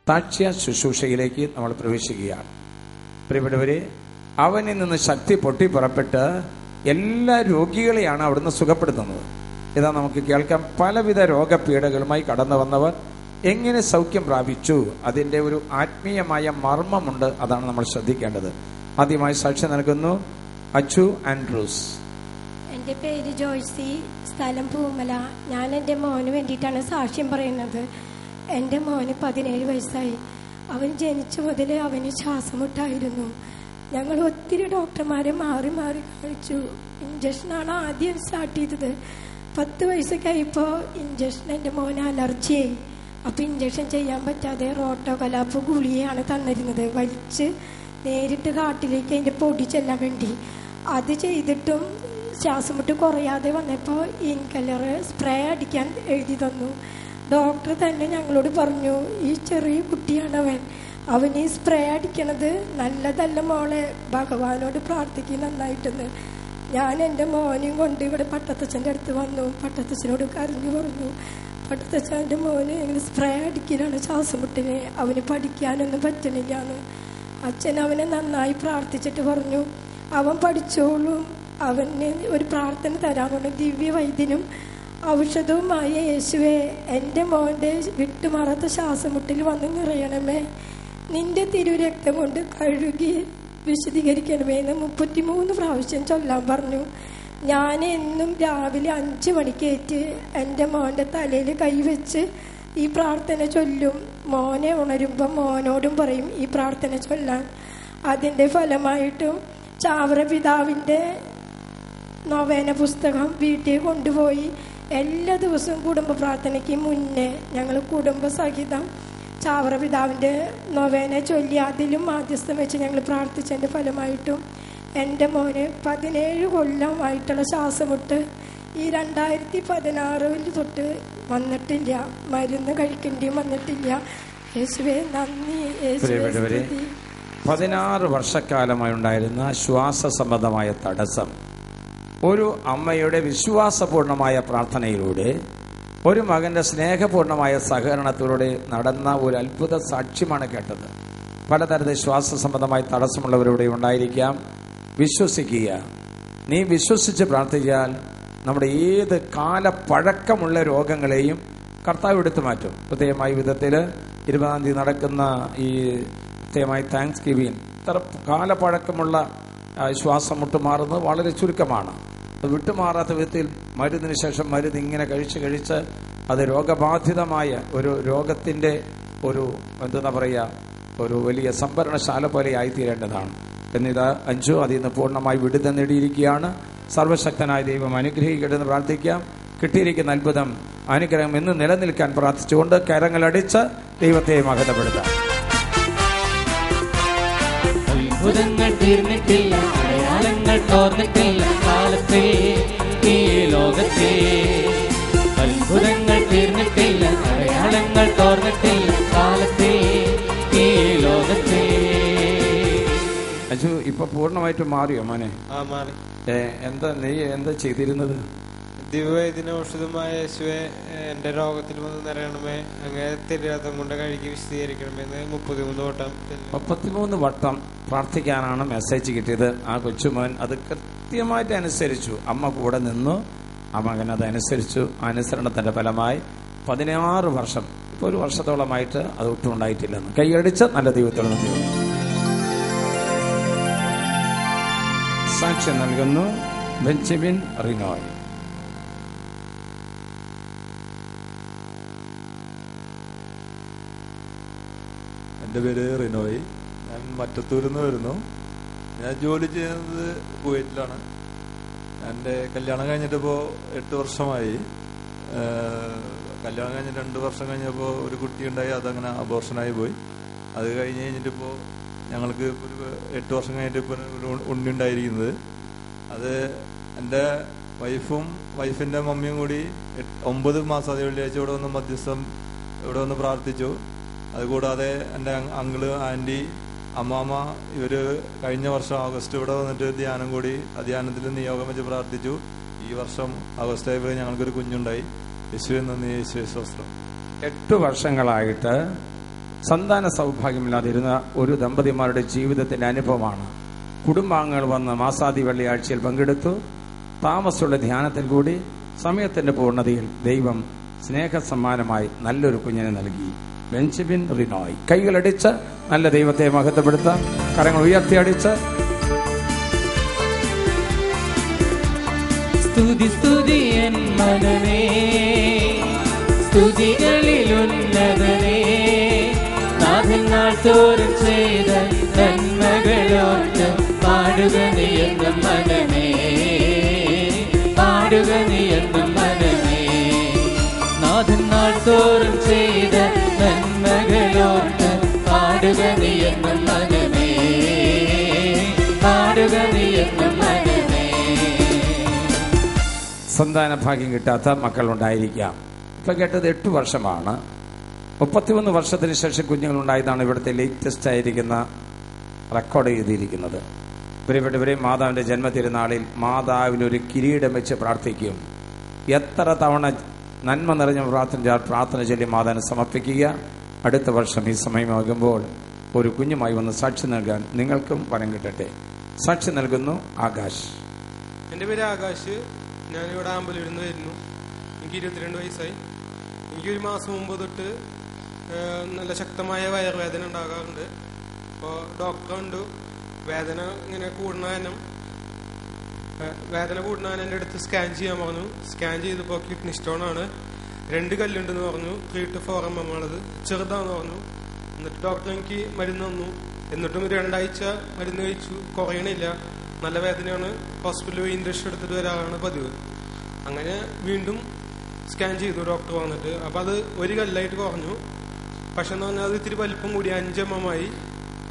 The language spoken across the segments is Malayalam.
സാക്ഷ്യ ശുശ്രൂഷയിലേക്ക് നമ്മൾ പ്രവേശിക്കുകയാണ്. പ്രിയപ്പെട്ടവരെ, അവനിൽ നിന്ന് ശക്തി പൊട്ടി പുറപ്പെട്ട് എല്ലാ രോഗികളെയാണ് അവിടുന്ന് സുഖപ്പെടുത്തുന്നത്. ഇതാ നമുക്ക് കേൾക്കാം. പലവിധ രോഗപീഠകളുമായി കടന്നു വന്നവർ എങ്ങനെ സൗഖ്യം പ്രാപിച്ചു, അതിൻ്റെ ഒരു ആത്മീയമായ മർമ്മമുണ്ട്. അതാണ് നമ്മൾ ശ്രദ്ധിക്കേണ്ടത്. ആദ്യമായി സാക്ഷ്യം നൽകുന്നു അച്ചു ആൻഡ്രൂസ്. എൻ്റെ പേര് ജോയ്സി, സ്ഥലം പൂമല. ഞാൻ എൻ്റെ മോന് വേണ്ടിയിട്ടാണ് സാക്ഷ്യം പറയുന്നത്. എൻ്റെ മോന് 17 വയസ്സായി. അവൻ ജനിച്ചു മുതൽ അവന് ശ്വാസമുട്ടായിരുന്നു. ഞങ്ങൾ ഒത്തിരി ഡോക്ടർമാരെ മാറി മാറി കാണിച്ചു. ഇഞ്ചക്ഷനാണ് ആദ്യം സ്റ്റാർട്ട് ചെയ്തത്. 10 വയസ്സൊക്കെ ആയപ്പോൾ ഇഞ്ചക്ഷൻ എൻ്റെ മോന് അലർജിയായി. അപ്പോൾ ഇഞ്ചക്ഷൻ ചെയ്യാൻ പറ്റാതെ റോട്ടോകലാപ്പ് ഗുളികയാണ് തന്നിരുന്നത്, വലിച്ച് നേരിട്ട് കാട്ടിലേക്ക് അതിൻ്റെ പൊടി ചെല്ലാൻ വേണ്ടി. അത് ചെയ്തിട്ടും ശ്വാസം മുട്ട് കുറയാതെ വന്നപ്പോൾ ഇൻഹേലർ സ്പ്രേ അടിക്കാൻ എഴുതി തന്നു. ഡോക്ടർ തന്നെ ഞങ്ങളോട് പറഞ്ഞു, ഈ ചെറിയ കുട്ടിയാണ് അവന് ഈ സ്പ്രേ അടിക്കണത് നല്ലതല്ല മോളെ, ഭഗവാനോട് പ്രാർത്ഥിക്കും നന്നായിട്ടെന്ന്. ഞാൻ എൻ്റെ മോനെയും കൊണ്ട് ഇവിടെ പട്ടത്തച്ഛൻ്റെ അടുത്ത് വന്നു. പട്ടത്തച്ഛനോട് കരഞ്ഞു പറഞ്ഞു, പട്ടത്തച്ഛൻ എൻ്റെ മോന് ഇങ്ങനെ സ്പ്രേ അടിക്കലാണ് ശ്വാസം മുട്ടിന്, അവന് പഠിക്കാനൊന്നും പറ്റണില്ലാന്ന്. അച്ഛൻ അവനെ നന്നായി പ്രാർത്ഥിച്ചിട്ട് പറഞ്ഞു, അവൻ പഠിച്ചോളും, അവന് ഒരു പ്രാർത്ഥന തരാമെന്ന്. ദിവ്യവൈദ്യനും ഔഷധവുമായ യേശുവേ, എൻ്റെ മോൻ്റെ വിട്ടുമാറാത്ത ശ്വാസമുട്ടിൽ വന്ന് നിറയണമേ, നിന്റെ തിരുരക്തം കൊണ്ട് കഴുകി വിശദീകരിക്കണമേ എന്ന് 33 പ്രാവശ്യം ചൊല്ലാൻ പറഞ്ഞു. ഞാൻ എന്നും രാവിലെ 5 മണിക്കേറ്റ് എൻ്റെ മോൻ്റെ തലയിൽ കൈവച്ച് ഈ പ്രാർത്ഥന ചൊല്ലും. മോനെ ഉണരുമ്പോൾ മോനോടും പറയും ഈ പ്രാർത്ഥന ചൊല്ലാൻ. അതിൻ്റെ ഫലമായിട്ടും ചാവറ പിതാവിൻ്റെ നൊവേന പുസ്തകം വീട്ടിൽ കൊണ്ടുപോയി എല്ലാ ദിവസവും കുടുംബ പ്രാർത്ഥനയ്ക്ക് മുന്നേ ഞങ്ങൾ കുടുംബസഹിതം ചാവറ പിതാവിൻ്റെ നൊവേന ചൊല്ലി അതിലും മാധ്യസ്ഥം വെച്ച് ഞങ്ങൾ പ്രാർത്ഥിച്ചതിൻ്റെ ഫലമായിട്ടും എൻ്റെ മോന് 17 കൊല്ലമായിട്ടുള്ള ശ്വാസമുട്ട് ഈ 2016 തൊട്ട് വന്നിട്ടില്ല. മരുന്ന് കഴിക്കേണ്ടിയും വന്നിട്ടില്ല. യേശുവേ നന്ദി. 16 വർഷക്കാലമായി ഉണ്ടായിരുന്ന ശ്വാസ സംബന്ധമായ തടസ്സം ഒരു അമ്മയുടെ വിശ്വാസപൂർണമായ പ്രാർത്ഥനയിലൂടെ, ഒരു മകന്റെ സ്നേഹപൂർണമായ സഹകരണത്തിലൂടെ നടന്ന ഒരു അത്ഭുത സാക്ഷ്യമാണ് കേട്ടത്. പലതരത്തിൽ ശ്വാസ സംബന്ധമായ തടസ്സമുള്ളവരിവിടെ ഉണ്ടായിരിക്കാം. വിശ്വസിക്കുക. നീ വിശ്വസിച്ച് പ്രാർത്ഥിച്ചാൽ നമ്മുടെ ഏത് കാലപ്പഴക്കമുള്ള രോഗങ്ങളെയും കർത്താവ് എടുത്തു മാറ്റും. പ്രത്യേകമായ വിധത്തിൽ 20-ാം തീയതി നടക്കുന്ന ഈ പ്രത്യേകമായി താങ്ക്സ് ഗിവിംഗ്, ഇത്ര കാലപ്പഴക്കമുള്ള ശ്വാസം മുട്ട് മാറുന്നത് വളരെ ചുരുക്കമാണ്. അത് വിട്ടുമാറാത്ത വിധത്തിൽ മരുന്നിന് ശേഷം മരുന്ന് ഇങ്ങനെ കഴിച്ച് അത് രോഗബാധിതമായ ഒരു രോഗത്തിൻ്റെ ഒരു എന്താ പറയുക, ഒരു വലിയ സംഭരണശാല പോലെ ആയിത്തീരേണ്ടതാണ്. എന്നിത് അഞ്ചു അതിൽ നിന്ന് പൂർണ്ണമായി വിടുതൽ നേടിയിരിക്കുകയാണ്. സർവശക്തനായ ദൈവം അനുഗ്രഹിക്കട്ടെന്ന് പ്രാർത്ഥിക്കാം. കിട്ടിയിരിക്കുന്ന അത്ഭുതം അനുഗ്രഹം എന്ന് നിലനിൽക്കാൻ പ്രാർത്ഥിച്ചുകൊണ്ട് കരങ്ങളടിച്ച് ദൈവത്തെ മഹത്വപ്പെടുത്താം. അത്ഭുതങ്ങൾ തീർന്നിട്ടില്ല, അടയാളങ്ങൾ തോർന്നിട്ടില്ല കാലത്തെ ഈ ലോകത്തെ. അത്ഭുതങ്ങൾ തീർന്നിട്ടില്ല, അടയാളങ്ങൾ തോർന്നിട്ടില്ല കാലത്തെ ഈ ലോകത്തെ. അജു ഇപ്പൊ പൂർണ്ണമായിട്ട് മാറിയോ മോനെ? മാറി. എന്താ ചെയ്തിരുന്നത്? ദിവ്യവൈദ്യന ഔഷധമായ യേശുവെ, എന്റെ രോഗത്തിൽ വന്ന് നിറയണമേ, അങ്ങനെ തിരുരഥം കൊണ്ട് കഴുകി വിശദീകരിക്കണമെന്ന് 33 വട്ടം പ്രാർത്ഥിക്കാനാണ് മെസ്സേജ് കിട്ടിയത്. ആ കൊച്ചുമോൻ അത് കൃത്യമായിട്ട് അനുസരിച്ചു. അമ്മ കൂടെ നിന്നു, ആ മകൻ അതനുസരിച്ചു. അനുസരണത്തിന്റെ ഫലമായി 16 വർഷം, ഇപ്പോൾ 1 വർഷത്തോളമായിട്ട് അത് ഒട്ടും ഉണ്ടായിട്ടില്ലെന്ന് കൈയടിച്ച് നല്ല ദൈവത്തോട് നന്ദി. സാക്ഷ്യം നൽകുന്നു ബെഞ്ചമിൻ റിനോയ്. എൻ്റെ പേര് റിനോയ്. ഞാൻ മറ്റത്തൂരിൽ നിന്ന് വരുന്നു. ഞാൻ ജോലി ചെയ്യുന്നത് കുവൈറ്റിലാണ്. എൻ്റെ കല്യാണം കഴിഞ്ഞിട്ടിപ്പോൾ 8 വർഷമായി. കല്യാണം കഴിഞ്ഞ് 2 വർഷം കഴിഞ്ഞപ്പോൾ ഒരു കുട്ടി ഉണ്ടായി. അതങ്ങനെ അബോർഷനായി പോയി. അത് കഴിഞ്ഞിട്ടിപ്പോൾ ഞങ്ങൾക്ക് ഒരു 8 വർഷം കഴിഞ്ഞിട്ട് ഇപ്പോൾ ഒരു ഉണ്ണി ഉണ്ടായിരിക്കുന്നത്. അത് എൻ്റെ വൈഫിൻ്റെ മമ്മിയും കൂടി 9 മാസം അതേ വെള്ളിയാഴ്ച ഇവിടെ വന്ന് മധ്യസ്ഥം ഇവിടെ വന്ന് പ്രാർത്ഥിച്ചു. അതുകൂടാതെ എൻ്റെ അങ്കിള്, ആൻറ്റി, അമ്മാമ്മ ഇവർ കഴിഞ്ഞ വർഷം ആഗസ്റ്റ് ഇവിടെ വന്നിട്ട് ധ്യാനം കൂടി. ആ ധ്യാനത്തിൽ നിയോഗം വെച്ച് പ്രാർത്ഥിച്ചു. ഈ വർഷം ആഗസ്റ്റ് ആയപ്പോൾ ഞങ്ങൾക്കൊരു കുഞ്ഞുണ്ടായി. യേശുവേ നന്ദി, യേശുവേ സ്തോത്രം. 8 വർഷങ്ങളായിട്ട് സന്താന സൗഭാഗ്യമില്ലാതിരുന്ന ഒരു ദമ്പതിമാരുടെ ജീവിതത്തിന്റെ അനുഭവമാണ്. കുടുംബാംഗങ്ങൾ വന്ന് മാസാദി വെള്ളിയാഴ്ചയിൽ പങ്കെടുത്തു. താമസമുള്ള ധ്യാനത്തിൽ കൂടി സമയത്തിന്റെ പൂർണ്ണതയിൽ ദൈവം സ്നേഹസമ്മാനമായി നല്ലൊരു കുഞ്ഞിനെ നൽകി. ബെഞ്ചമിൻ റിനോയ്. കൈകളടിച്ച് നല്ല ദൈവത്തെ മഹത്വപ്പെടുത്താം. കരങ്ങൾ ഉയർത്തിയടിച്ച് സ്തുതി സ്തുതി എൻ മനമേ, സ്തുതികളിലുന്നതനേ, നാഥൻ നാൾ തോറും ചെയ്ത നന്മകളോർത്ത് പാടുക നീ എന്നും മനമേ, പാടുക നീ എന്നും മനമേ. നാഥൻ നാൾ തോറും ചെയ്ത നന്മകളോർത്ത് പാടുക നീ എന്നും മനമേ, പാടുക നീ എന്നും മനമേ. സന്താന ഭാഗ്യം കിട്ടാത്ത മക്കളുണ്ടായിരിക്കാം. ഇപ്പം കേട്ടത് 8 വർഷമാണ്. 31 വർഷത്തിന് ശേഷം കുഞ്ഞുങ്ങളുണ്ടായതാണ് ഇവിടുത്തെ ലേറ്റസ്റ്റ് ആയിരിക്കുന്ന റെക്കോർഡ് ചെയ്തിരിക്കുന്നത്. പ്രിയപ്പെട്ടവരെ, മാതാവിന്റെ ജന്മതിരുനാളിൽ മാതാവിനൊരു കിരീടം വെച്ച് പ്രാർത്ഥിക്കും. എത്ര തവണ നന്മ നിറഞ്ഞ പ്രാർത്ഥന ചൊല്ലി മാതാവിനെ സമർപ്പിക്കുക. അടുത്ത വർഷം ഈ സമയമാകുമ്പോൾ ഒരു കുഞ്ഞുമായി വന്ന് സാക്ഷി നൽകാൻ നിങ്ങൾക്കും വരം കിട്ടട്ടെ. സാക്ഷി നൽകുന്നു ആകാശ്. എൻ്റെ പേര് ആകാശ്. ഞാനിവിടെ ആമ്പലൂരിൽ നിന്ന് വരുന്നു. എനിക്ക് 22 വയസ്സായി. എനിക്കൊരു മാസം മുമ്പ് തൊട്ട് നല്ല ശക്തമായ വയറുവേദന ഉണ്ടാകാറുണ്ട്. അപ്പോൾ ഡോക്ടർ കണ്ടു. വേദന കൂടുന്ന എൻ്റെ അടുത്ത് സ്കാൻ ചെയ്യാൻ പറഞ്ഞു. സ്കാൻ ചെയ്തപ്പോൾ കിഡ്നി സ്റ്റോൺ ആണ്. 2 കല്ലുണ്ടെന്ന് പറഞ്ഞു. 3 to 4 mm ഉള്ളത്. ചെറുതാന്ന് പറഞ്ഞു. എന്നിട്ട് ഡോക്ടർ എനിക്ക് മരുന്ന് തന്നു. എന്നിട്ടും 2 ആഴ്ച മരുന്ന് കഴിച്ചു. കുറയണില്ല. നല്ല വേദനയാണ്. ഹോസ്പിറ്റലിൽ പോയി ഇൻജക്ഷൻ എടുത്തിട്ട് വരാറാണ് പതിവ്. അങ്ങനെ വീണ്ടും സ്കാൻ ചെയ്തു ഡോക്ടർ വന്നിട്ട്. അപ്പം അത് 1 കല്ലായിട്ട് കുറഞ്ഞു. പക്ഷെ എന്ന് പറഞ്ഞാൽ അത് ഇത്തിരി വലിപ്പം കൂടി 5 mm ആയി.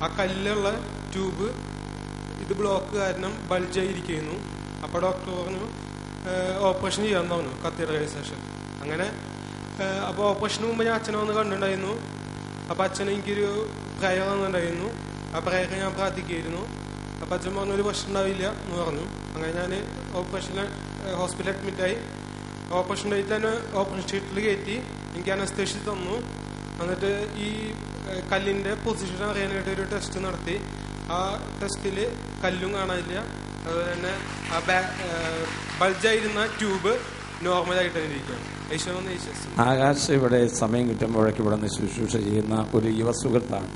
ആ കല്ലുള്ള ട്യൂബ് ഇത് ബ്ലോക്ക് കാരണം ബൾജായിരിക്കുന്നു. അപ്പോൾ ഡോക്ടർ പറഞ്ഞു ഓപ്പറേഷൻ ചെയ്യാമെന്ന് പറഞ്ഞു, കത്തീഡ്രലൈസേഷൻ. അങ്ങനെ അപ്പോൾ ഓപ്പറേഷന് മുമ്പ് ഞാൻ അച്ഛനെ വന്ന് കണ്ടിട്ടുണ്ടായിരുന്നു. അപ്പോൾ അച്ഛൻ എനിക്കൊരു പ്രയർ തന്നിട്ടുണ്ടായിരുന്നു. ആ പ്രയർ ഞാൻ പ്രാർത്ഥിക്കുകയായിരുന്നു. അപ്പം അച്ഛൻ പറഞ്ഞു ഒരു പ്രശ്നം ഉണ്ടാവില്ല എന്ന് പറഞ്ഞു. അങ്ങനെ ഞാൻ ഹോസ്പിറ്റലിൽ അഡ്മിറ്റായി. ഓപ്പറേഷൻ ഡേറ്റ് തന്നെ ഓപ്പറേഷൻ ഷീറ്റിൽ കയറ്റി. എനിക്ക് അനസ്തേഷ്യ തന്നു. എന്നിട്ട് ഈ കല്ലിൻ്റെ പൊസിഷൻ അറിയാനായിട്ട് ഒരു ടെസ്റ്റ് നടത്തി. ആ ടെസ്റ്റിൽ കല്ലും കാണാനില്ല. അതുപോലെ തന്നെ ആ ബൾജായിരുന്ന ട്യൂബ് നോർമലായിട്ട് തന്നെ ഇരിക്കുകയാണ്. ആകാശ് ഇവിടെ സമയം കിട്ടുമ്പോഴേക്ക് ഇവിടെ നിന്ന് ശുശ്രൂഷ ചെയ്യുന്ന ഒരു യുവ സുഹൃത്താണ്.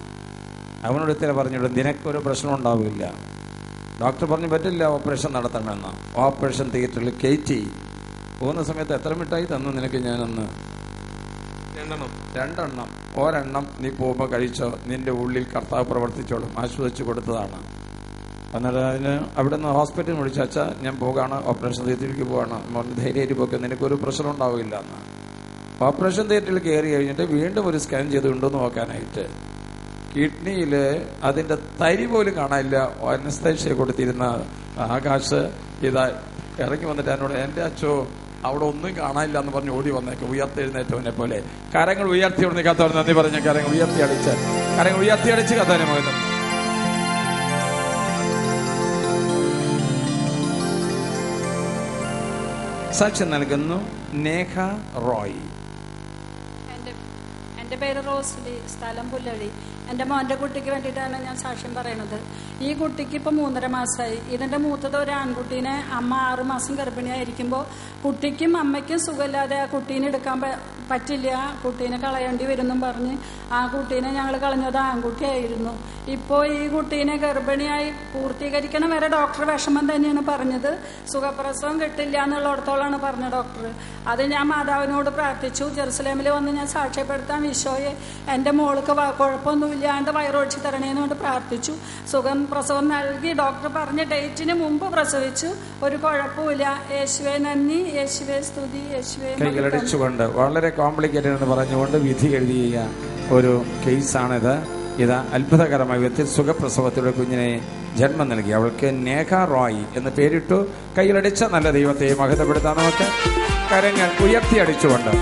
അവനോട് ഇത്ര പറഞ്ഞിട്ട് നിനക്കൊരു പ്രശ്നം ഉണ്ടാവില്ല. ഡോക്ടർ പറഞ്ഞു പറ്റില്ല ഓപ്പറേഷൻ നടത്തണമെന്ന്. ഓപ്പറേഷൻ തിയേറ്ററിൽ കയറ്റി പോകുന്ന സമയത്ത് എത്ര മിഠായി തന്നു നിനക്ക്? ഞാനൊന്ന് 2 എണ്ണം. ഒരെണ്ണം നീ പോകുമ്പോൾ കഴിച്ചോ, നിന്റെ ഉള്ളിൽ കർത്താവ് പ്രവർത്തിച്ചോളും. ആശ്വസിച്ച് കൊടുത്തതാണ്. അന്നേരം അതിന് അവിടെ നിന്ന് ഹോസ്പിറ്റലിൽ വിളിച്ചു, അച്ഛാ ഞാൻ പോകാണ്, ഓപ്പറേഷൻ തിയേറ്ററിലേക്ക് പോവാണ്. ധൈര്യമായിട്ട് പോക്കെ, നിനക്കൊരു പ്രശ്നം ഉണ്ടാവില്ല എന്ന്. ഓപ്പറേഷൻ തിയേറ്ററിൽ കയറി കഴിഞ്ഞിട്ട് വീണ്ടും ഒരു സ്കാൻ ചെയ്തുകൊണ്ടെന്ന് നോക്കാനായിട്ട് കിഡ്നിയിൽ അതിന്റെ തരി പോലും കാണാനില്ല. അനസ്തേഷ്യ കൊടുത്തിരുന്ന ആകാശ് ഇതാ ഇറങ്ങി വന്നിട്ട് എന്നോട്, എൻ്റെ അച്ഛോ അവിടെ ഒന്നും കാണാനില്ല എന്ന് പറഞ്ഞ് ഓടി വന്നേക്ക് ഉയർത്തെഴുന്നേറ്റവനെ പോലെ. കരങ്ങൾ ഉയർത്തി കൊണ്ട് കത്തോട് നന്ദി പറഞ്ഞ കരങ്ങൾ ഉയർത്തിയടിച്ച് കത്താനും മകനും. സാക്ഷ്യം നൽകുന്നു നേഹ റോയ്. എൻ്റെ പേര് റോസ്ലി, സ്ഥലം പുല്ലഴി. എൻ്റെ മോൻ്റെ കുട്ടിക്ക് വേണ്ടിയിട്ടാണ് ഞാൻ സാക്ഷ്യം പറയണത്. ഈ കുട്ടിക്ക് ഇപ്പോൾ 3.5 മാസമായി. ഇതിൻ്റെ മൂത്തത് ഒരു ആൺകുട്ടീനെ അമ്മ 6 മാസം ഗർഭിണിയായിരിക്കുമ്പോൾ കുട്ടിക്കും അമ്മയ്ക്കും സുഖമില്ലാതെ ആ കുട്ടീനെ എടുക്കാൻ പറ്റില്ല, കുട്ടീനെ കളയേണ്ടി വരുമെന്നും പറഞ്ഞ് ആ കുട്ടീനെ ഞങ്ങൾ കളഞ്ഞത് ആൺകുട്ടിയായിരുന്നു. ഇപ്പോൾ ഈ കുട്ടീനെ ഗർഭിണിയായി പൂർത്തീകരിക്കണം വരെ ഡോക്ടർ വിഷമം തന്നെയാണ് പറഞ്ഞത്. സുഖപ്രസവം കിട്ടില്ല എന്നുള്ളിടത്തോളാണ് പറഞ്ഞ ഡോക്ടർ. അത് ഞാൻ മാതാവിനോട് പ്രാർത്ഥിച്ചു. ജെറുസലേമിൽ വന്ന് ഞാൻ സാക്ഷ്യപ്പെടുത്താൻ ഈശോയെ എൻ്റെ മോൾക്ക് കുഴപ്പമൊന്നുമില്ലാണ്ട് വയറൊഴിച്ച് തരണേന്നുകൊണ്ട് പ്രാർത്ഥിച്ചു. പ്രസവം നൽകി. ഡോക്ടർ പറഞ്ഞ ഡേറ്റിന് മുമ്പ് പ്രസവിച്ചു. ഒരു കുഴപ്പമില്ല. യേശുവേ നന്ദി, യേശുവേ സ്തുതി, യേശുവേ. കൈകളടിച്ചുകൊണ്ട് വളരെ കോംപ്ലിക്കേറ്റഡ് എന്ന് പറഞ്ഞുകൊണ്ട് വിധി എഴുതിയ ഒരു കേസാണിത്. ഇത് അത്ഭുതകരമായ വിധത്തിൽ സുഖപ്രസവത്തിലൂടെ കുഞ്ഞിനെ ജന്മം നൽകി. അവൾക്ക് നേഹ റോയ് എന്ന് പേരിട്ടു. കൈകളടിച്ച നല്ല ദൈവത്തെ മഹത്വപ്പെടുത്താൻ നമുക്ക് കരങ്ങൾ ഉയർത്തിയടിച്ചുകൊണ്ട്.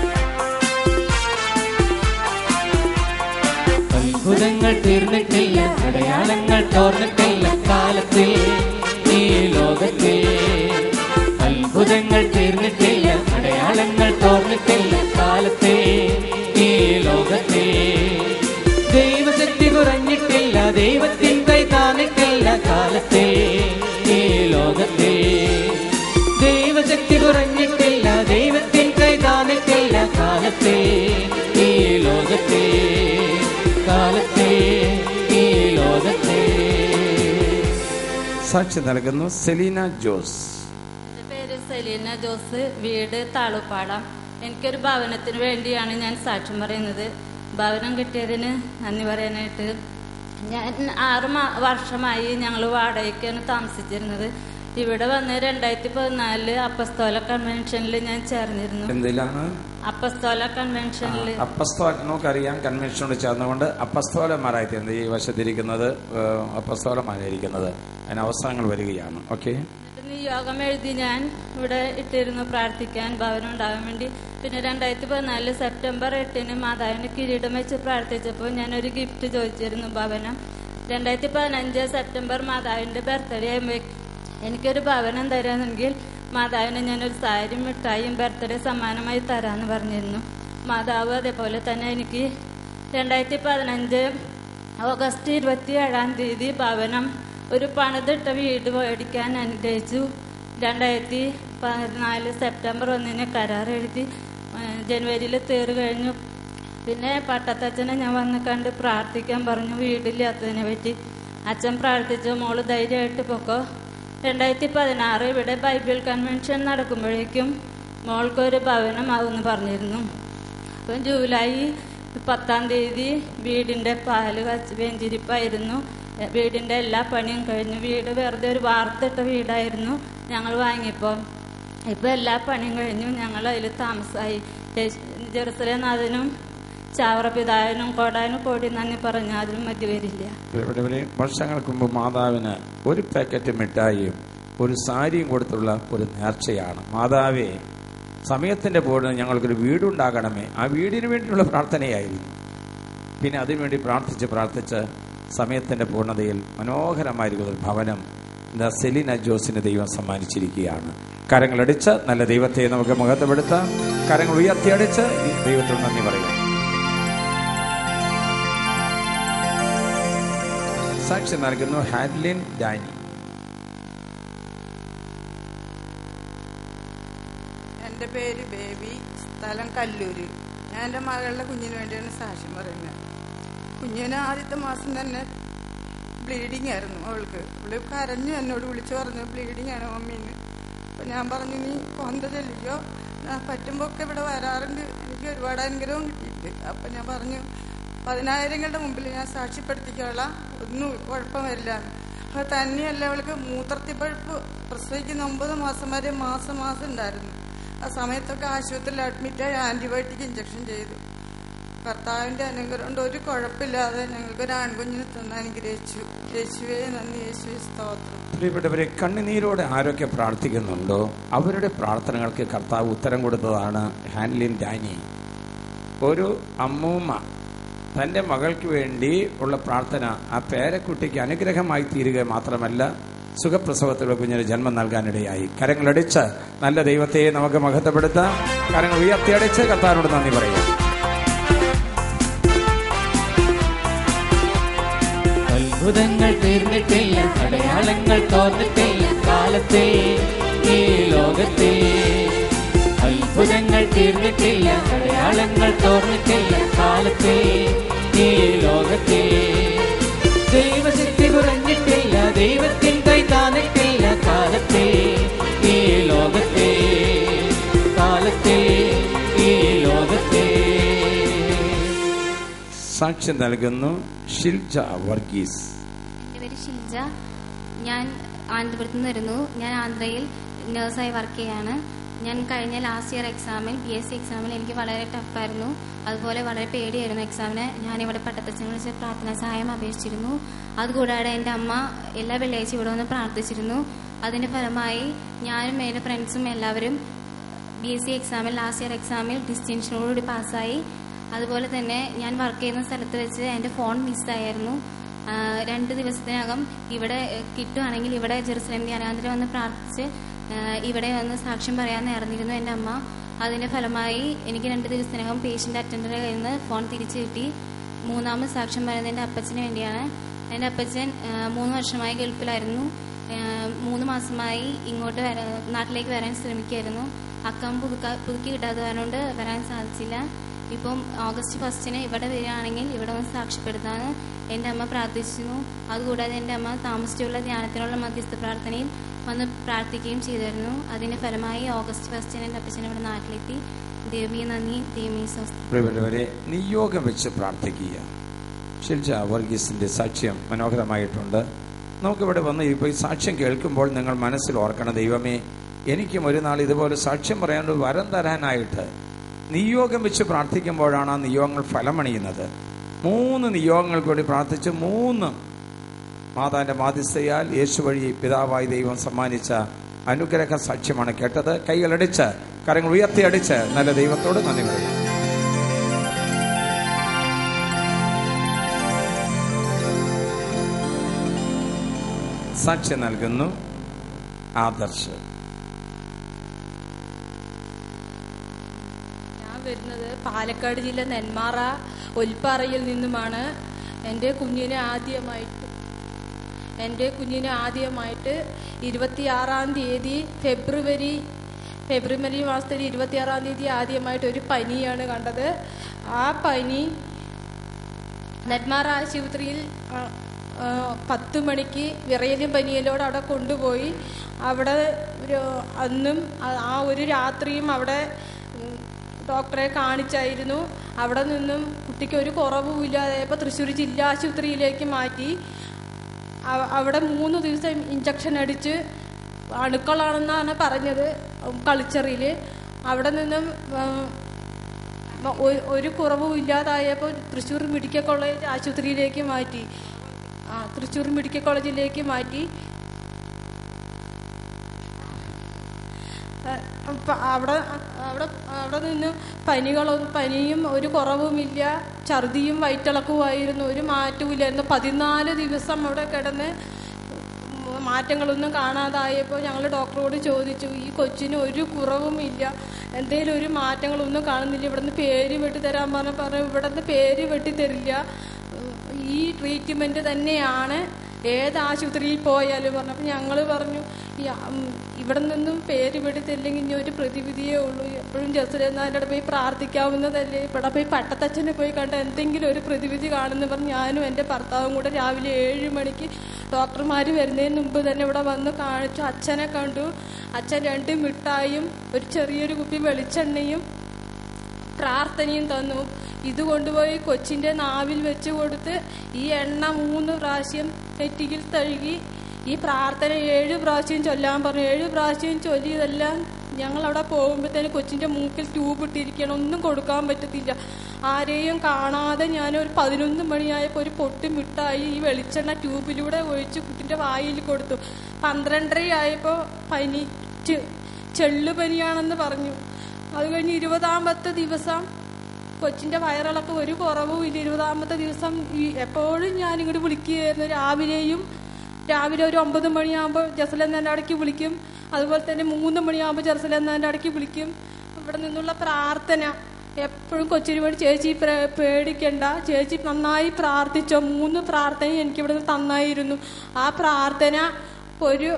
അത്ഭുതങ്ങൾ തീർന്നിട്ടില്ല, അടയാളങ്ങൾ തോർന്നിട്ടില്ല കാലത്തിൽ ഈ ലോകത്തിൽ. അത്ഭുതങ്ങൾ തീർന്നിട്ടില്ല, അടയാളങ്ങൾ തോർന്നിട്ടില്ല കാലത്തിൽ ഈ ലോകത്തിൽ. കാലത്തിൽ ഈ ലോകത്തിൽ. ദൈവശക്തി കുറഞ്ഞിട്ടില്ല, ദൈവത്തിൻ കൈതാന്നിട്ടില്ല കാലത്തിൽ ഈ ലോകത്തിൽ, കാലത്തിൽ ഈ ലോകത്തിൽ. സാക്ഷി നൽകുന്നു സെലീന ജോസ്. എൻ്റെ പേര് സെലീന ജോസ്, വീട് താളുപ്പാടം. എനിക്കൊരു ഭവനത്തിന് വേണ്ടിയാണ് ഞാൻ സാക്ഷ്യം പറയുന്നത്. ഭവനം കിട്ടിയതിന് നന്ദി പറയാനായിട്ട്. ഞാൻ 6 വർഷമായി ഞങ്ങൾ വാടകയ്ക്കാണ് താമസിച്ചിരുന്നത്. ഇവിടെ വന്ന് 2014 അപ്പസ്തോല കൺവെൻഷനിൽ ഞാൻ ചേർന്നിരുന്നു. എന്തിലാണ്? അപ്പസ്തോല കൺവെൻഷനിൽ. നമുക്കറിയാം, കൺവെൻഷനോട് ചേർന്നുകൊണ്ട് അപ്പസ്തോലന്മാരായി തീർന്നത്. ഈ വശത്തിരിക്കുന്നത് അപ്പസ്തോലന്മാരായിരിക്കുന്നത്. അതിന് അവസരങ്ങൾ വരികയാണ്. ഓക്കെ. നിയോഗം എഴുതി ഞാൻ ഇവിടെ ഇട്ടിരുന്നു പ്രാർത്ഥിക്കാൻ, ഭവനം ഉണ്ടാകാൻ വേണ്ടി. പിന്നെ 2014 സെപ്റ്റംബർ 8 മാതാവിന് കിരീടം വെച്ച് പ്രാർത്ഥിച്ചപ്പോൾ ഞാനൊരു ഗിഫ്റ്റ് ചോദിച്ചിരുന്നു, ഭവനം. 2015 സെപ്റ്റംബർ മാതാവിന്റെ ബർത്ത്ഡേ എനിക്കൊരു ഭവനം തരാമെങ്കിൽ മാതാവിന് ഞാനൊരു സാരിയും മിഠായിയും ബർത്ത്ഡേ സമ്മാനമായി തരാമെന്ന് പറഞ്ഞിരുന്നു. മാതാവ് അതേപോലെ തന്നെ എനിക്ക് 2015 ഓഗസ്റ്റ് 27 ഭവനം, ഒരു പണിതിട്ട വീട് മേടിക്കാൻ അനുഗ്രഹിച്ചു. 2014 സെപ്റ്റംബർ 1 കരാർ എഴുതി ജനുവരിയിൽ തീർ കഴിഞ്ഞു. പിന്നെ പട്ടത്തച്ഛനെ ഞാൻ വന്ന് കണ്ട് പ്രാർത്ഥിക്കാൻ പറഞ്ഞു, വീടില്ലാത്തതിനെ പറ്റി. അച്ഛൻ പ്രാർത്ഥിച്ചു, മോള് ധൈര്യമായിട്ട് പൊക്കോ. 2016 ഇവിടെ ബൈബിൾ കൺവെൻഷൻ നടക്കുമ്പോഴേക്കും മോൾക്കൊരു ഭവനമാവുമെന്ന് പറഞ്ഞിരുന്നു. അപ്പം ജൂലൈ 10 വീടിൻ്റെ പാല് വെഞ്ചിരിപ്പായിരുന്നു. വീടിൻ്റെ എല്ലാ പണിയും കഴിഞ്ഞു. വീട് വെറുതെ ഒരു വാർത്തിട്ട വീടായിരുന്നു ഞങ്ങൾ വാങ്ങിയപ്പോൾ. ഇപ്പോൾ എല്ലാ പണിയും കഴിഞ്ഞു. ഞങ്ങൾ അതിൽ താമസമായി. ജെറുസലേം നാഥനും ചാവറ പിതാവിനും കോടാനും കോടി നന്ദി പറഞ്ഞാൽ അതിനും മതി വരില്ല. വർഷങ്ങൾക്ക് മുമ്പ് മാതാവിന് ഒരു പാക്കറ്റ് മിഠായിയും ഒരു സാരിയും കൊടുത്തുള്ള ഒരു നേർച്ചയാണ്. മാതാവേ, സമയത്തിന്റെ പോലും ഞങ്ങൾക്കൊരു വീടുണ്ടാകണമേ. ആ വീടിന് വേണ്ടിയുള്ള പ്രാർത്ഥനയായിരുന്നു. പിന്നെ അതിനുവേണ്ടി പ്രാർത്ഥിച്ച് സമയത്തിന്റെ പൂർണ്ണതയിൽ മനോഹരമായിരിക്കുന്ന ഒരു ഭവനം സെലീന ജോസിന് ദൈവം സമ്മാനിച്ചിരിക്കുകയാണ്. കരങ്ങളടിച്ച് നല്ല ദൈവത്തെ നമുക്ക് മഹത്വപ്പെടുത്താം. കരങ്ങൾ ഉയർത്തിയടിച്ച് ദൈവത്തോട് നന്ദി പറയാം. സാക്ഷി നൽകുന്നു ഹാഡ്ലിൻ ഡാനി. എൻ്റെ പേര് ബേബി, സ്ഥലം കല്ലൂര്. ഞാൻ എൻ്റെ മകളുടെ കുഞ്ഞിന് വേണ്ടിയാണ് സാക്ഷ്യം പറയുന്നത്. കുഞ്ഞിന് ആദ്യത്തെ മാസം തന്നെ ബ്ലീഡിങ് ആയിരുന്നു. അവൾക്ക് കരഞ്ഞു, എന്നോട് വിളിച്ചു പറഞ്ഞു ബ്ലീഡിങ് ആണ് മമ്മീന്ന്. അപ്പം ഞാൻ പറഞ്ഞു, നീ കൊന്ത ചെല്ലിക്കോ, പറ്റുമ്പോൾ ഒക്കെ ഇവിടെ വരാറുണ്ട്, എനിക്ക് ഒരുപാട് അനുഗ്രഹം കിട്ടിയിട്ടുണ്ട്. അപ്പം ഞാൻ പറഞ്ഞു, 10,000ങ്ങളുടെ മുമ്പിൽ ഞാൻ സാക്ഷ്യപ്പെടുത്തിക്കോളാം, ഒന്നും കുഴപ്പം വരില്ല. അപ്പോൾ തന്നെയല്ല, അവൾക്ക് മൂത്രത്തിപ്പഴുപ്പ് പ്രസവിക്കുന്ന 9 മാസം വരെ മാസം ഉണ്ടായിരുന്നു. ആ സമയത്തൊക്കെ ആശുപത്രിയിൽ അഡ്മിറ്റായി ആൻറ്റിബയോട്ടിക് ഇഞ്ചക്ഷൻ ചെയ്തു. കർത്താവിൻ്റെ അനുഗ്രഹം കൊണ്ട് ഒരു കുഴപ്പമില്ലാതെ ഞങ്ങൾക്കൊരു ആൺകുഞ്ഞിനെ തന്ന് അനുഗ്രഹിച്ചു. യേശുവേ നന്ദി, യേശുവേ സ്തോത്രം. പ്രിയപ്പെട്ടവരെ, കണ്ണുനീരോടെ ആരൊക്കെ പ്രാർത്ഥിക്കുന്നുണ്ടോ അവരുടെ പ്രാർത്ഥനകൾക്ക് കർത്താവ് ഉത്തരം കൊടുത്തതാണ് ഹാൻലിൻ ഡാനി. ഒരു അമ്മൂമ്മ തൻ്റെ മകൾക്ക് വേണ്ടി ഉള്ള പ്രാർത്ഥന ആ പേരക്കുട്ടിക്ക് അനുഗ്രഹമായി തീരുക മാത്രമല്ല, സുഖപ്രസവത്തിലുള്ള കുഞ്ഞിന് ജന്മം നൽകാനിടയായി. കരങ്ങളടിച്ച് നല്ല ദൈവത്തെ നമുക്ക് മഹത്വപ്പെടുത്താം. കരങ്ങൾ ഉയർത്തിയടിച്ച് കർത്താവിനോട് നന്ദി പറയാം. അത്ഭുതങ്ങൾ തീർന്നിട്ടില്ല, അടയാളങ്ങൾ തോന്നിട്ടില്ല കാലത്തിൽ ഈ ലോകത്തിൽ. അത്ഭുതങ്ങൾ തീർന്നിട്ടില്ല, അടയാളങ്ങൾ തോന്നിട്ടില്ല കാലത്തിൽ ഈ ലോകത്തിൽ. ദൈവശക്തി കുറഞ്ഞിട്ടില്ല, ദൈവത്തിൻ കൈ താന്നിട്ടില്ല കാലത്തിൽ ഈ ലോകത്തിൽ, കാലത്തിൽ ഈ ലോകത്തിൽ. സാക്ഷ്യം നൽകുന്നു ഷിൽജ വർഗീസ്. എൻ്റെ പേര് ഷിൽജ. ഞാൻ ആന്ധ്രപുരത്ത് നിന്ന് വരുന്നു. ഞാൻ ആന്ധ്രയിൽ നേഴ്സായി വർക്ക് ചെയ്യാണ്. ഞാൻ കഴിഞ്ഞ ലാസ്റ്റ് ഇയർ എക്സാമിൽ BSc എക്സാമിൽ എനിക്ക് വളരെ ടഫായിരുന്നു. അതുപോലെ വളരെ പേടിയായിരുന്നു എക്സാമിന്. ഞാനിവിടെ പട്ടത്തച്ഛനെ വിളിച്ച് പ്രാർത്ഥനാ സഹായം അപേക്ഷിച്ചിരുന്നു. അതുകൂടാതെ എൻ്റെ അമ്മ എല്ലാ വെള്ളിയാഴ്ച ഇവിടെ വന്ന് പ്രാർത്ഥിച്ചിരുന്നു. അതിൻ്റെ ഫലമായി ഞാനും എൻ്റെ ഫ്രണ്ട്സും എല്ലാവരും BSc എക്സാമിൽ ലാസ്റ്റ് ഇയർ എക്സാമിൽ ഡിസ്റ്റിങ്ഷനോടുകൂടി പാസ്സായി. അതുപോലെ തന്നെ ഞാൻ വർക്ക് ചെയ്യുന്ന സ്ഥലത്ത് വെച്ച് എൻ്റെ ഫോൺ മിസ്സായിരുന്നു. 2 ദിവസത്തിനകം ഇവിടെ കിട്ടുകയാണെങ്കിൽ ഇവിടെ ജെറുസലേം ധ്യാനാന്തരം വന്ന് പ്രാർത്ഥിച്ച് ഇവിടെ വന്ന് സാക്ഷ്യം പറയാൻ നേർന്നിരുന്നു എൻ്റെ അമ്മ. അതിൻ്റെ ഫലമായി എനിക്ക് 2 ദിവസത്തിനകം പേഷ്യൻ്റ് അറ്റൻഡറുടെ കയ്യിൽ നിന്ന് ഫോൺ തിരിച്ചു കിട്ടി. 3ാമത് സാക്ഷ്യം പറയുന്നത് എൻ്റെ അപ്പച്ചന് വേണ്ടിയാണ്. എൻ്റെ അപ്പച്ചൻ 3 വർഷമായി ഗൾഫിലായിരുന്നു. 3 മാസമായി ഇങ്ങോട്ട് നാട്ടിലേക്ക് വരാൻ ശ്രമിക്കുകയായിരുന്നു. അക്കൗണ്ട് പുതുക്കി കിട്ടാതെ കൊണ്ട് വരാൻ സാധിച്ചില്ല. ഇപ്പം ഓഗസ്റ്റ് 1 ഇവിടെ വരികയാണെങ്കിൽ ഇവിടെ വന്ന് സാക്ഷ്യപ്പെടുത്താമെന്ന് എൻ്റെ അമ്മ പ്രാർത്ഥിച്ചിരുന്നു. അതുകൂടാതെ എൻ്റെ അമ്മ താമസിച്ചുള്ള ധ്യാനത്തിനുള്ള മധ്യസ്ഥ പ്രാർത്ഥനയിൽ വന്ന് പ്രാർത്ഥിക്കുകയും ചെയ്തിരുന്നു. അതിൻ്റെ ഫലമായി ഓഗസ്റ്റ് 1 എൻ്റെ അപ്പച്ചൻ ഇവിടെ നാട്ടിലെത്തി. ദേവി നന്ദി, ദേവി സ്വസ്തി. നിയോഗം വെച്ച് പ്രാർത്ഥിക്കുക. ഷിൽജ വർഗീസിന്റെ സാക്ഷ്യം മനോഹരമായിട്ടുണ്ട്. നമുക്കിവിടെ വന്ന് ഇപ്പോൾ ഈ സാക്ഷ്യം കേൾക്കുമ്പോൾ നിങ്ങൾ മനസ്സിൽ ഓർക്കണം, ദൈവമേ എനിക്കും ഒരു നാൾ ഇതുപോലെ സാക്ഷ്യം പറയാനൊരു വരം തരാനായിട്ട് നിയോഗം വെച്ച് പ്രാർത്ഥിക്കുമ്പോഴാണ് ആ നിയോഗങ്ങൾ ഫലമണിയുന്നത്. 3 നിയോഗങ്ങൾ കൂടി പ്രാർത്ഥിച്ച് 3 മാതാവിന്റെ മാധ്യസ്ഥയാൽ യേശു വഴി പിതാവായി ദൈവം സമ്മാനിച്ച അനുഗ്രഹ സാക്ഷ്യമാണ് കേട്ടത്. കൈകളടിച്ച് കരങ്ങൾ ഉയർത്തിയടിച്ച് നല്ല ദൈവത്തോട് നന്ദി പറയും. സാക്ഷ്യം നൽകുന്നു ആദർശ്. ഞാൻ വരുന്നത് പാലക്കാട് ജില്ല നെന്മാറ ഒൽപ്പാറയിൽ നിന്നുമാണ്. എൻ്റെ കുഞ്ഞിനെ ആദ്യമായിട്ട് 26-ാം തീയതി ഫെബ്രുവരി മാസത്തിൽ 26-ാം തീയതി ആദ്യമായിട്ട് ഒരു പനിയാണ് കണ്ടത്. ആ പനി നെന്മാറ ആശുപത്രിയിൽ 10 മണിക്ക് വിറയലും പനിയലോട് അവിടെ കൊണ്ടുപോയി. അവിടെ അന്നും ആ ഒരു രാത്രിയും അവിടെ ഡോക്ടറെ കാണിച്ചായിരുന്നു. അവിടെ നിന്നും കുട്ടിക്ക് ഒരു കുറവുമില്ലാതായപ്പോൾ തൃശ്ശൂർ ജില്ലാ ആശുപത്രിയിലേക്ക് മാറ്റി. അവിടെ 3 ദിവസം ഇഞ്ചക്ഷൻ അടിച്ച് അണുക്കളാണെന്നാണ് പറഞ്ഞത് കൾച്ചറിൽ. അവിടെ നിന്നും ഒരു കുറവും ഇല്ലാതായപ്പോൾ തൃശ്ശൂർ മെഡിക്കൽ കോളേജ് ആശുപത്രിയിലേക്ക് മാറ്റി. തൃശ്ശൂർ മെഡിക്കൽ കോളേജിലേക്ക് മാറ്റി. അവിടെ നിന്ന് പനിയും ഒരു കുറവുമില്ല, ഛർദിയും വയറ്റിളക്കവുമായിരുന്നു, ഒരു മാറ്റവുമില്ലായിരുന്നു. 14 ദിവസം അവിടെ കിടന്ന് മാറ്റങ്ങളൊന്നും കാണാതായപ്പോൾ ഞങ്ങൾ ഡോക്ടറോട് ചോദിച്ചു, ഈ കൊച്ചിന് ഒരു കുറവുമില്ല, എന്തെങ്കിലും ഒരു മാറ്റങ്ങളൊന്നും കാണുന്നില്ല, ഇവിടുന്ന് പേര് വെട്ടിത്തരാൻ പറഞ്ഞു. ഇവിടുന്ന് പേര് വെട്ടിത്തരില്ല, ഈ ട്രീറ്റ്മെൻറ്റ് തന്നെയാണ് ഏത് ആശുപത്രിയിൽ പോയാലും പറഞ്ഞു. അപ്പം ഞങ്ങൾ പറഞ്ഞു, ഇവിടെ നിന്നും പേര് വെട്ടിത്തരില്ലെങ്കിൽ ഇനി ഒരു പ്രതിവിധിയേ ഉള്ളൂ, എപ്പോഴും ജസ്റ്റിനാൻ്റെ പോയി പ്രാർത്ഥിക്കാവുന്നതല്ലേ, ഇവിടെ പോയി പട്ടത്തച്ഛനെ പോയി കണ്ട എന്തെങ്കിലും ഒരു പ്രതിവിധി കാണുമെന്ന് പറഞ്ഞ് ഞാനും എൻ്റെ ഭർത്താവും കൂടെ രാവിലെ 7 മണിക്ക് ഡോക്ടർമാർ വരുന്നതിന് മുമ്പ് തന്നെ ഇവിടെ വന്ന് കാണിച്ചു. അച്ഛനെ കണ്ടു. അച്ഛൻ 2 മിഠായും ഒരു ചെറിയൊരു കുപ്പി വെളിച്ചെണ്ണയും പ്രാർത്ഥനയും തന്നു. ഇത് കൊണ്ടുപോയി കൊച്ചിൻ്റെ നാവിൽ വെച്ച് കൊടുത്ത് ഈ എണ്ണ 3 പ്രാവശ്യം നെറ്റിയിൽ തഴുകി ഈ പ്രാർത്ഥന 7 പ്രാവശ്യം ചൊല്ലാൻ പറഞ്ഞു. 7 പ്രാവശ്യം ചൊല്ലിയതെല്ലാം ഞങ്ങളവിടെ പോകുമ്പോഴത്തേന് കൊച്ചിൻ്റെ മൂക്കിൽ ട്യൂബ് ഇട്ടിരിക്കണം, ഒന്നും കൊടുക്കാൻ പറ്റത്തില്ല. ആരെയും കാണാതെ ഞാനൊരു 11 മണിയായപ്പോൾ ഒരു പൊട്ടി മിഠായി ഈ വെളിച്ചെണ്ണ ട്യൂബിലൂടെ ഒഴിച്ച് കുട്ടിൻ്റെ വായിൽ കൊടുത്തു. 12:30 ആയപ്പോൾ പനി ചെള്ളുപനിയാണെന്ന് പറഞ്ഞു. അത് കഴിഞ്ഞ് 20-ാമത്തെ ദിവസം കൊച്ചിൻ്റെ വയറിളക്കം ഒരു കുറവും ഇല്ല. 20-ാമത്തെ ദിവസം എപ്പോഴും ഞാനിങ്ങോട്ട് വിളിക്കുകയായിരുന്നു. രാവിലെ ഒരു 9 മണിയാകുമ്പോൾ ജസലെന്നാൻ്റെ അടയ്ക്ക് വിളിക്കും, അതുപോലെ തന്നെ 3 മണിയാകുമ്പോൾ ജസലെന്നാൻ്റെ അടയ്ക്ക് വിളിക്കും. ഇവിടെ നിന്നുള്ള പ്രാർത്ഥന എപ്പോഴും കൊച്ചിന് വേണ്ടി, ചേച്ചി പേടിക്കണ്ട, ചേച്ചി നന്നായി പ്രാർത്ഥിച്ചോ. 3 പ്രാർത്ഥന എനിക്കിവിടെ തന്നായിരുന്നു. ആ പ്രാർത്ഥന ഒരു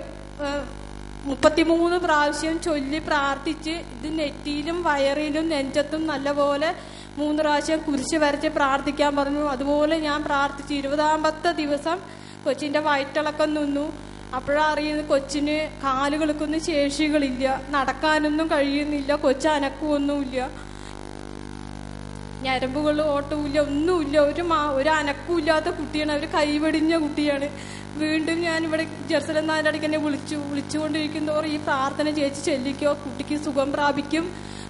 33 പ്രാവശ്യം ചൊല്ലി പ്രാർത്ഥിച്ച് ഇത് നെറ്റിയിലും വയറിലും നെഞ്ചത്തും നല്ലപോലെ 3 പ്രാവശ്യം കുരിശ് വരച്ച് പ്രാർത്ഥിക്കാൻ പറഞ്ഞു. അതുപോലെ ഞാൻ പ്രാർത്ഥിച്ചു. 20-ാമത്തെ ദിവസം കൊച്ചിൻ്റെ വയറ്റിളക്കം നിന്നു. അപ്പോഴറിയുന്നത് കൊച്ചിന് കാലുകൾക്കൊന്നും ശേഷികളില്ല, നടക്കാനൊന്നും കഴിയുന്നില്ല, കൊച്ചനക്കമൊന്നുമില്ല, ഞരമ്പുകൾ ഓട്ടമില്ല, ഒന്നുമില്ല, ഒരു അനക്കമില്ലാത്ത കുട്ടിയാണ്. അവർ കൈവെടിഞ്ഞ കുട്ടിയാണ്. വീണ്ടും ഞാൻ ഇവിടെ ജെറുസലേം അടിക്ക് എന്നെ വിളിച്ചുകൊണ്ടിരിക്കുന്നവർ ഈ പ്രാർത്ഥന ചേച്ചി ചെല്ലിക്കോ, കുട്ടിക്ക് സുഖം പ്രാപിക്കും,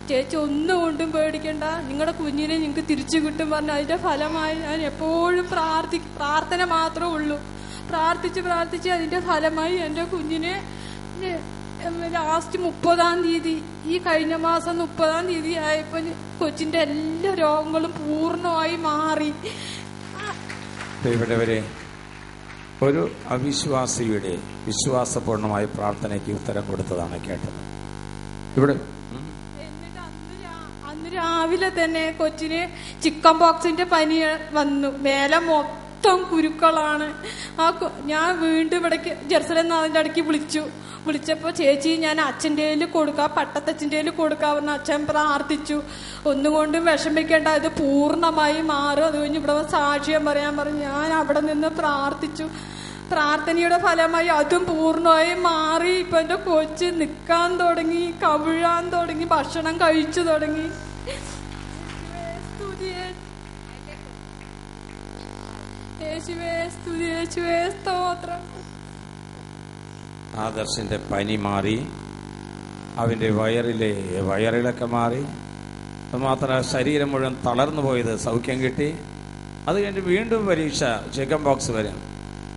ചേച്ചി ഒന്നുകൊണ്ടും പേടിക്കണ്ട, നിങ്ങളുടെ കുഞ്ഞിനെ നിങ്ങൾക്ക് തിരിച്ചു കിട്ടും പറഞ്ഞ് അതിന്റെ ഫലമായി ഞാൻ എപ്പോഴും പ്രാർത്ഥന മാത്രമേ ഉള്ളൂ. പ്രാർത്ഥിച്ച് അതിന്റെ ഫലമായി എൻ്റെ കുഞ്ഞിനെ ലാസ്റ്റ് 30-ാം തീയതി, ഈ കഴിഞ്ഞ മാസം 30-ാം തീയതി ആയപ്പോൾ കൊച്ചിന്റെ എല്ലാ രോഗങ്ങളും പൂർണ്ണമായി മാറി. ഇവിടെ ഒരു അവിശ്വാസിയുടെ വിശ്വാസപൂർണമായ പ്രാർത്ഥനയ്ക്ക് ഉത്തരം കൊടുത്തതാണ് കേട്ടത്. ഇവിടെ അന്ന് രാവിലെ തന്നെ കൊച്ചിന് ചിക്കൻ പോക്സിന്റെ പനി വന്നു. മേലെ മൊത്തം മൊത്തം കുരുക്കളാണ്. ഞാൻ വീണ്ടും ഇവിടേക്ക് ജെറുസലേം നാഥന്റെ അടുക്കി വിളിച്ചപ്പോൾ ചേച്ചി ഞാൻ അച്ഛൻ്റെ കയ്യിൽ കൊടുക്കാം, പട്ടത്തച്ഛൻ്റെ കയ്യിൽ കൊടുക്കാമെന്ന് അച്ഛൻ പ്രാർത്ഥിച്ചു. ഒന്നുകൊണ്ടും വിഷമിക്കേണ്ട, ഇത് പൂർണ്ണമായി മാറും. അത് കഴിഞ്ഞ് ഇവിടെ സാക്ഷ്യം പറയാൻ പറഞ്ഞു. ഞാൻ അവിടെ നിന്ന് പ്രാർത്ഥിച്ചു. പ്രാർത്ഥനയുടെ ഫലമായി അതും പൂർണ്ണമായി മാറി. ഇപ്പൊ എന്റെ കൊച്ച് നിൽക്കാൻ തുടങ്ങി, കവിഴാൻ തുടങ്ങി, ഭക്ഷണം കഴിച്ചു തുടങ്ങി. യേശുവേ സ്തുതി, യേശുവേ സ്തോത്രം. ആദർശിന്റെ പനി മാറി, അവന്റെ വയറിളൊക്കെ മാറി. അതുമാത്രമല്ല, ശരീരം മുഴുവൻ തളർന്നു പോയത് സൗഖ്യം കിട്ടി. അത് കഴിഞ്ഞ് വീണ്ടും പരീക്ഷ, ചിക്കൻ ബോക്സ് വരും.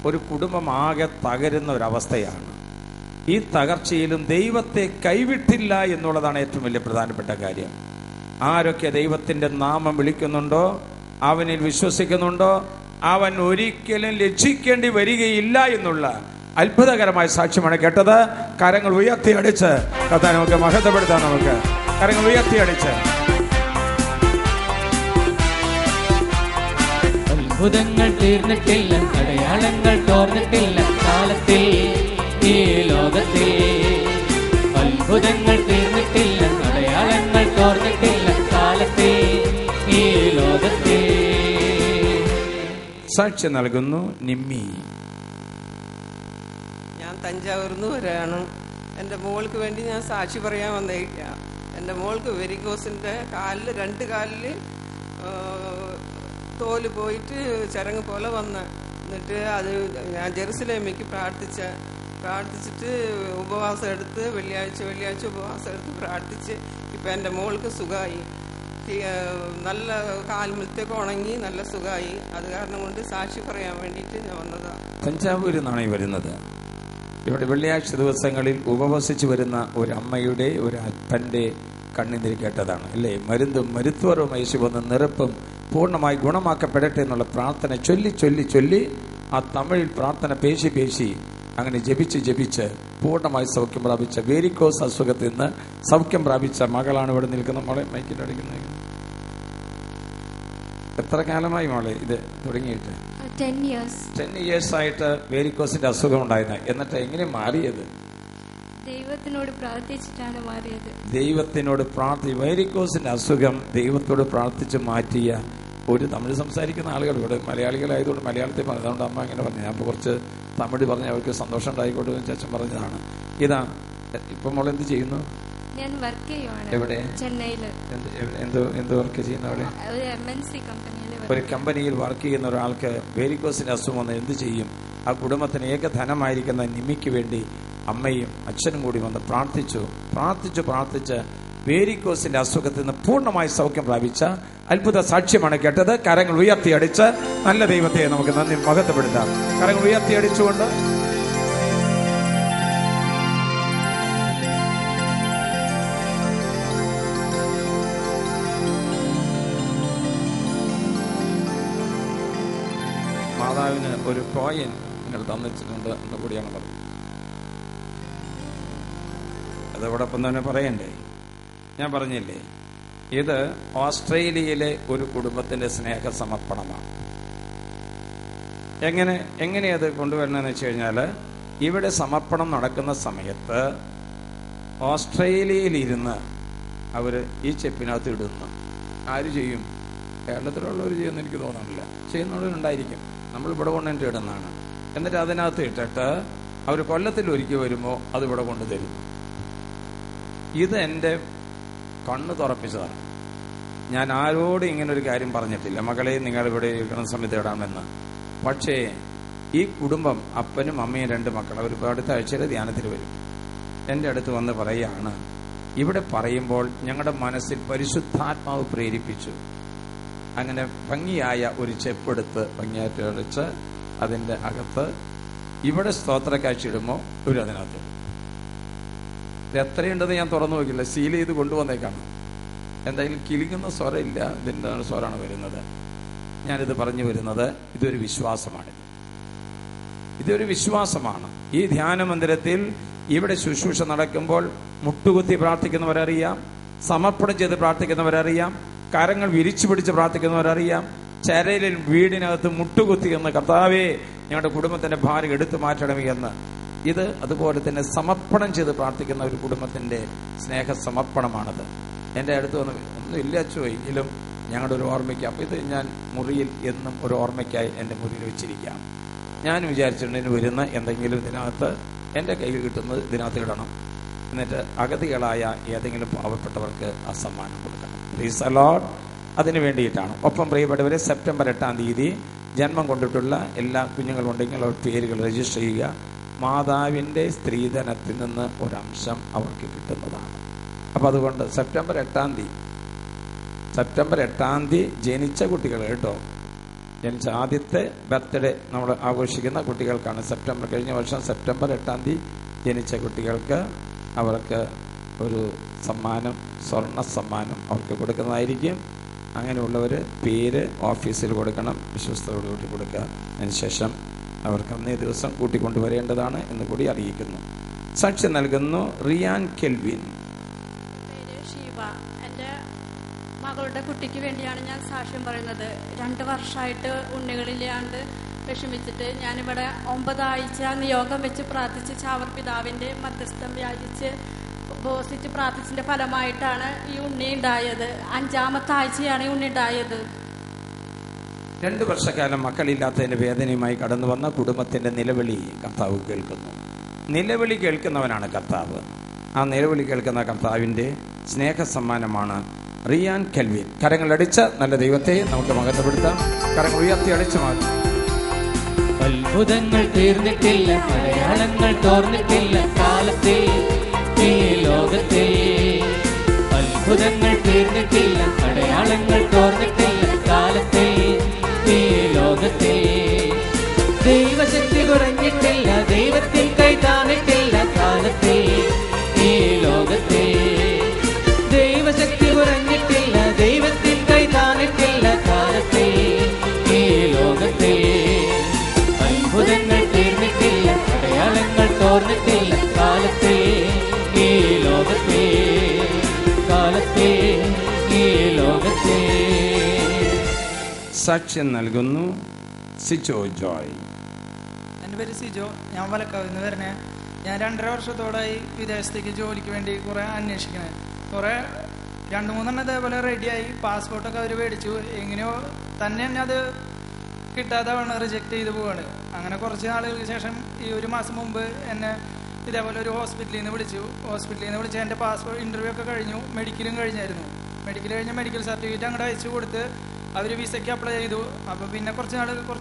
ഒരു കുടുംബം ആകെ തകരുന്ന ഒരവസ്ഥയാണ്. ഈ തകർച്ചയിലും ദൈവത്തെ കൈവിട്ടില്ല എന്നുള്ളതാണ് ഏറ്റവും വലിയ പ്രധാനപ്പെട്ട കാര്യം. ആരൊക്കെ ദൈവത്തിന്റെ നാമം വിളിക്കുന്നുണ്ടോ, അവനിൽ വിശ്വസിക്കുന്നുണ്ടോ, അവൻ ഒരിക്കലും ലജ്ജിക്കേണ്ടി വരികയില്ല എന്നുള്ള അത്ഭുതകരമായ സാക്ഷ്യമാണ് കേട്ടത്. കരങ്ങൾ ഉയർത്തിയടിച്ച് കർത്താവേ നമുക്ക് മഹത്വപ്പെടുത്താം. നമുക്ക് കരങ്ങൾ ഉയർത്തിയടിച്ച് അത്ഭുതങ്ങൾ തീർന്നിട്ടില്ല, അടയാളങ്ങൾ തോർന്നിട്ടില്ല കാലത്തിൽ ഈ ലോകത്തിൽ. അത്ഭുതങ്ങൾ തീർന്നിട്ടില്ല, അടയാളങ്ങൾ തോർന്നിട്ടില്ല കാലത്തിൽ ഈ ലോകത്തിൽ. സാക്ഷ്യം നൽകുന്നു നിമ്മി. ഞാൻ തഞ്ചാവൂർന്ന് വരാണ്. എൻ്റെ മോൾക്ക് വേണ്ടി ഞാൻ സാക്ഷി പറയാൻ വന്നേക്ക. എൻ്റെ മോൾക്ക് വെരിക്കോസിൻ്റെ കാലിൽ, 2 കാലിൽ തോല് പോയിട്ട് ചരങ്ങ് പോലെ വന്ന്. എന്നിട്ട് അത് ഞാൻ ജെറുസലേമിലേക്ക് പ്രാർത്ഥിച്ചിട്ട് ഉപവാസം എടുത്ത് വെള്ളിയാഴ്ച ഉപവാസം എടുത്ത് പ്രാർത്ഥിച്ച് ഇപ്പം എൻ്റെ മോൾക്ക് സുഖമായി. നല്ല കാൽമുലത്തേക്ക് ഉണങ്ങി നല്ല സുഖമായി. അത് കാരണം കൊണ്ട് സാക്ഷി പറയാൻ വേണ്ടിയിട്ട് ഞാൻ വന്നതാണ്. തഞ്ചാവൂരിൽ നിന്നാണ് ഈ വരുന്നത്. ഇവിടെ വെള്ളിയാഴ്ച ദിവസങ്ങളിൽ ഉപവസിച്ച് വരുന്ന ഒരു അമ്മയുടെ, ഒരു അപ്പന്റെ കണ്ണുനീര് കേട്ടതാണ് അല്ലേ. മരുത്വവും യേശു വന്ന് നിറപ്പും പൂർണ്ണമായി ഗുണമാക്കപ്പെടട്ടെ എന്നുള്ള പ്രാർത്ഥന ചൊല്ലി ആ തമിഴിൽ പ്രാർത്ഥന പേശി അങ്ങനെ ജപിച്ച് പൂർണ്ണമായി സൗഖ്യം പ്രാപിച്ച, വേരിക്കോസ് അസുഖത്തിൽ നിന്ന് സൗഖ്യം പ്രാപിച്ച മകളാണ് ഇവിടെ നിൽക്കുന്ന. മോളെ മൈക്കിൽ അടിക്കുന്നത്. എത്ര കാലമായി മോളെ ഇത് തുടങ്ങിയിട്ട്? 10 years ആയിട്ട് വേരിക്കോസിന്റെ അസുഖം ഉണ്ടായിരുന്നു. എന്നിട്ട് എങ്ങനെ മാറിയത്? ദൈവത്തിനോട് പ്രാർത്ഥിച്ചിട്ടാണ് മാറിയത്. വേരിക്കോസിന്റെ അസുഖം ദൈവത്തോട് പ്രാർത്ഥിച്ച് മാറ്റിയ ഒരു തമിഴ് സംസാരിക്കുന്ന ആളുകൾ ഇവിടെ മലയാളികളായതുകൊണ്ട് മലയാളത്തിൽ പറഞ്ഞു. അതുകൊണ്ട് അമ്മ അങ്ങനെ പറഞ്ഞു. ഞാൻ കുറച്ച് തമിഴ് പറഞ്ഞ് അവർക്ക് സന്തോഷം ഉണ്ടായിക്കോട്ടെ എന്ന് ചേച്ചൻ പറഞ്ഞതാണ്. ഇതാ ഇപ്പൊ മോൾ എന്ത് ചെയ്യുന്നു? ഞാൻ വർക്ക് ചെയ്യുവാണ്. എവിടെ? ചെന്നൈയിൽ. എന്ത് വർക്ക് ചെയ്യുന്ന? അവിടെ ഒരു കമ്പനിയിൽ വർക്ക് ചെയ്യുന്ന ഒരാൾക്ക് വേരിക്കോസിന്റെ അസുഖം വന്ന് എന്ത് ചെയ്യും? ആ കുടുംബത്തിന് ഏകധനമായിരിക്കുന്ന നിമ്മിക്ക് വേണ്ടി അമ്മയും അച്ഛനും കൂടി വന്ന് പ്രാർത്ഥിച്ച് വേരിക്കോസിന്റെ അസുഖത്തിൽ നിന്ന് പൂർണ്ണമായി സൗഖ്യം പ്രാപിച്ച അത്ഭുത സാക്ഷ്യമാണ് കേട്ടത്. കരങ്ങൾ ഉയർത്തിയടിച്ച് നല്ല ദൈവത്തെ നമുക്ക് നന്ദി മഹത്വപ്പെടുത്താം. കരങ്ങൾ ഉയർത്തിയടിച്ചുകൊണ്ട് മാതാവിന് ഒരു കോയിൻ നിങ്ങൾ തന്നിട്ടുണ്ട് എന്ന് കൂടിയാണ് പറഞ്ഞത്. അതോടൊപ്പം തന്നെ പറയണ്ടേ, ഞാൻ പറഞ്ഞില്ലേ, ഇത് ഓസ്ട്രേലിയയിലെ ഒരു കുടുംബത്തിന്റെ സ്നേഹസമർപ്പണമാണ്. എങ്ങനെയത് കൊണ്ടുവരണമെന്ന് വെച്ച് കഴിഞ്ഞാൽ, ഇവിടെ സമർപ്പണം നടക്കുന്ന സമയത്ത് ഓസ്ട്രേലിയയിലിരുന്ന് അവർ ഈ ചെപ്പിനകത്ത് ഇടുന്നു. ആര് ചെയ്യും? കേരളത്തിലുള്ളവർ ചെയ്യുമെന്ന് എനിക്ക് തോന്നുന്നില്ല. ചെയ്യുന്നവരുണ്ടായിരിക്കും. നമ്മളിവിടെ കൊണ്ടിട്ട് ഇടുന്നതാണ്. എന്നിട്ട് അതിനകത്ത് ഇട്ടിട്ട് അവർ കൊല്ലത്തിൽ ഒരിക്കൽ വരുമ്പോൾ അത് ഇവിടെ കൊണ്ടുതരുന്നു. ഇത് എൻ്റെ കണ്ണ് തുറപ്പിച്ചതാണ്. ഞാൻ ആരോടും ഇങ്ങനൊരു കാര്യം പറഞ്ഞിട്ടില്ല, മകളെ നിങ്ങൾ ഇവിടെ ഇരിക്കുന്ന സമയത്ത് ഇടാമെന്ന്. പക്ഷേ ഈ കുടുംബം, അപ്പനും അമ്മയും 2 മക്കൾ, അവർ അടുത്ത ആഴ്ചയിൽ ധ്യാനത്തിൽ വരും. എൻ്റെ അടുത്ത് വന്ന് പറയുകയാണ്, ഇവിടെ പറയുമ്പോൾ ഞങ്ങളുടെ മനസ്സിൽ പരിശുദ്ധാത്മാവ് പ്രേരിപ്പിച്ചു. അങ്ങനെ ഭംഗിയായ ഒരു ചെപ്പെടുത്ത് ഭംഗിയായിട്ട് അടിച്ച് അതിൻ്റെ അകത്ത് ഇവിടെ സ്തോത്രക്കാഴ്ച ഇടുമ്പോൾ ഒരു അതിനകത്ത് എത്രയുണ്ടെന്ന് ഞാൻ തുറന്നു നോക്കില്ല. സീൽ ചെയ്ത് കൊണ്ടുവന്നേക്കാണ്. എന്തായാലും കിളിക്കുന്ന സ്വരമില്ല, ഇതിൻ്റെ സ്വരമാണ് വരുന്നത്. ഞാനിത് പറഞ്ഞു വരുന്നത്, ഇതൊരു വിശ്വാസമാണ്. ഈ ധ്യാന മന്ദിരത്തിൽ ഇവിടെ ശുശ്രൂഷ നടക്കുമ്പോൾ മുട്ടുകുത്തി പ്രാർത്ഥിക്കുന്നവരറിയാം, സമർപ്പണം ചെയ്ത് പ്രാർത്ഥിക്കുന്നവരറിയാം, കരങ്ങൾ വിരിച്ചു പിടിച്ച് പ്രാർത്ഥിക്കുന്നവരറിയാം, ചരലിൽ വീടിനകത്ത് മുട്ടുകുത്തി എന്ന് കർത്താവേ ഞങ്ങളുടെ കുടുംബത്തിന്റെ ഭാരം എടുത്തു മാറ്റണമേ എന്ന്. ഇത് അതുപോലെ തന്നെ സമർപ്പണം ചെയ്ത് പ്രാർത്ഥിക്കുന്ന ഒരു കുടുംബത്തിന്റെ സ്നേഹ സമർപ്പണമാണത്. എൻ്റെ അടുത്ത് വന്ന് ഒന്നും ഇല്ല അച്ചോ, എങ്കിലും ഞങ്ങളുടെ ഒരു ഓർമ്മയ്ക്ക്, അപ്പം ഇത് ഞാൻ മുറിയിൽ എന്നും ഒരു ഓർമ്മയ്ക്കായി എൻ്റെ മുറിയിൽ വെച്ചിരിക്കാം. ഞാൻ വിചാരിച്ചിട്ടുണ്ടെങ്കിൽ വരുന്ന എന്തെങ്കിലും ഇതിനകത്ത് എൻ്റെ കയ്യിൽ കിട്ടുന്നത് ഇതിനകത്ത് ഇടണം, എന്നിട്ട് അഗതികളായ ഏതെങ്കിലും പാവപ്പെട്ടവർക്ക് ആ സമ്മാനം കൊടുക്കണം. Praise the Lord. അതിന് വേണ്ടിയിട്ടാണ്. ഒപ്പം പ്രിയപ്പെട്ടവരെ, സെപ്റ്റംബർ 8-ാം തീയതി ജന്മം കൊണ്ടിട്ടുള്ള എല്ലാ കുഞ്ഞുങ്ങളുണ്ടെങ്കിൽ അവർ പേരുകൾ രജിസ്റ്റർ ചെയ്യുക. മാതാവിൻ്റെ സ്ത്രീധനത്തിൽ നിന്ന് ഒരംശം അവർക്ക് കിട്ടുന്നതാണ്. അപ്പം അതുകൊണ്ട് സെപ്റ്റംബർ 8-ാം തീയതി ജനിച്ച കുട്ടികൾ കേട്ടോ, ജനിച്ച ആദ്യത്തെ ബർത്ത്ഡേ നമ്മൾ ആഘോഷിക്കുന്ന കുട്ടികൾക്കാണ്. കഴിഞ്ഞ വർഷം സെപ്റ്റംബർ 8-ാം തീയതി ജനിച്ച കുട്ടികൾക്ക് അവർക്ക് ഒരു സമ്മാനം, സ്വർണ്ണ സമ്മാനം അവർക്ക് കൊടുക്കുന്നതായിരിക്കും. അങ്ങനെയുള്ളവർ പേര് ഓഫീസിൽ കൊടുക്കണം, വിശ്വസ്തയോടുകൂടി കൊടുക്കുക. അതിനുശേഷം അവർക്ക് അന്നേ ദിവസം കൂട്ടിക്കൊണ്ടുവരേണ്ടതാണ് എന്ന് കൂടി അറിയിക്കുന്നു. സാക്ഷ്യം നൽകുന്നു റിയാൻ കെൽവിൻ. ഷീബ. എൻ്റെ മകളുടെ കുട്ടിക്ക് വേണ്ടിയാണ് ഞാൻ സാക്ഷ്യം പറയുന്നത്. 2 വർഷമായിട്ട് ഉണ്ണികളില്ലാണ്ട് വിഷമിച്ചിട്ട് ഞാനിവിടെ 9 ആഴ്ച നിയോഗം വെച്ച് പ്രാർത്ഥിച്ച് ചാവർ പിതാവിൻ്റെ മധ്യസ്ഥം യാചിച്ച് ഉപവസിച്ച് പ്രാർത്ഥിച്ചതിന്റെ ഫലമായിട്ടാണ് ഈ ഉണ്ണി ഉണ്ടായത്. 5-ാമത്തെ ആഴ്ചയാണ് ഈ ഉണ്ണി ഉണ്ടായത്. 2 വർഷക്കാലം മക്കളില്ലാത്തതിന്റെ വേദനയുമായി കടന്നു വന്ന കുടുംബത്തിന്റെ നിലവിളി കർത്താവ് കേൾക്കുന്നു. നിലവിളി കേൾക്കുന്നവനാണ് കർത്താവ്. ആ നിലവിളി കേൾക്കുന്ന കർത്താവിന്റെ സ്നേഹ സമ്മാനമാണ് റിയാൻ കെൽവിൻ. കരങ്ങളടിച്ച നല്ല ദൈവത്തെ നമുക്ക് മഹത്വപ്പെടുത്താം. കരങ്ങൾ ഉയർത്തി അടിച്ചു മാറ്റി. അത്ഭുതങ്ങൾ തീർന്നിട്ടില്ല, അടയാളങ്ങൾ തോർന്നിട്ടില്ല കാലത്തെ ഈ ലോകത്തെ. അത്ഭുതങ്ങൾ തീർന്നിട്ടില്ല, അടയാളങ്ങൾ തോർന്നിട്ടില്ല കാലത്തെ ഈ ലോകത്തെ. ദൈവശക്തി കുറഞ്ഞിട്ടില്ല, ദൈവത്തിൽ കൈ താന്നിട്ടില്ല കാലത്തെ ഈ ലോകത്തെ. ദൈവശക്തി കുറഞ്ഞിട്ടില്ല, ദൈവത്തിൽ കൈ താന്നിട്ടില്ല കാലത്തെ ഈ ലോകത്തെ. അത്ഭുതങ്ങൾ തീർന്നിട്ടില്ല, അടയാളങ്ങൾ തോർന്നിട്ടില്ല കാലത്തെ ഈ ലോകത്തെ. കാലത്തെ ഈ ലോകത്തെ. സാക്ഷ്യം നൽകുന്നു സിജോ ജോയ്. എൻ്റെ പേര് സിജോ. ഞാൻ വലക്കാവിൽ നിന്ന് വരണേ. ഞാൻ 2.5 വർഷത്തോടായി വിദേശത്തേക്ക് ജോലിക്ക് വേണ്ടി കുറേ അന്വേഷിക്കണേ. കുറേ 2-3 ഇതേപോലെ റെഡിയായി, പാസ്പോർട്ടൊക്കെ അവർ മേടിച്ചു. എങ്ങനെയോ തന്നെ അത് കിട്ടാതെ റിജക്റ്റ് ചെയ്ത് പോവാണ്. അങ്ങനെ കുറച്ച് നാളുകൾക്ക് ശേഷം ഈ 1 മാസം മുമ്പ് എന്നെ ഇതേപോലെ ഒരു ഹോസ്പിറ്റലിൽ നിന്ന് വിളിച്ച് എൻ്റെ പാസ്പോർട്ട് ഇൻ്റർവ്യൂ ഒക്കെ കഴിഞ്ഞു, മെഡിക്കലും കഴിഞ്ഞായിരുന്നു. മെഡിക്കൽ സർട്ടിഫിക്കറ്റ് അങ്ങോട്ട് അയച്ചു കൊടുത്ത് അവർ വിസയ്ക്ക് അപ്ലൈ ചെയ്തു. അപ്പോൾ പിന്നെ കുറച്ച്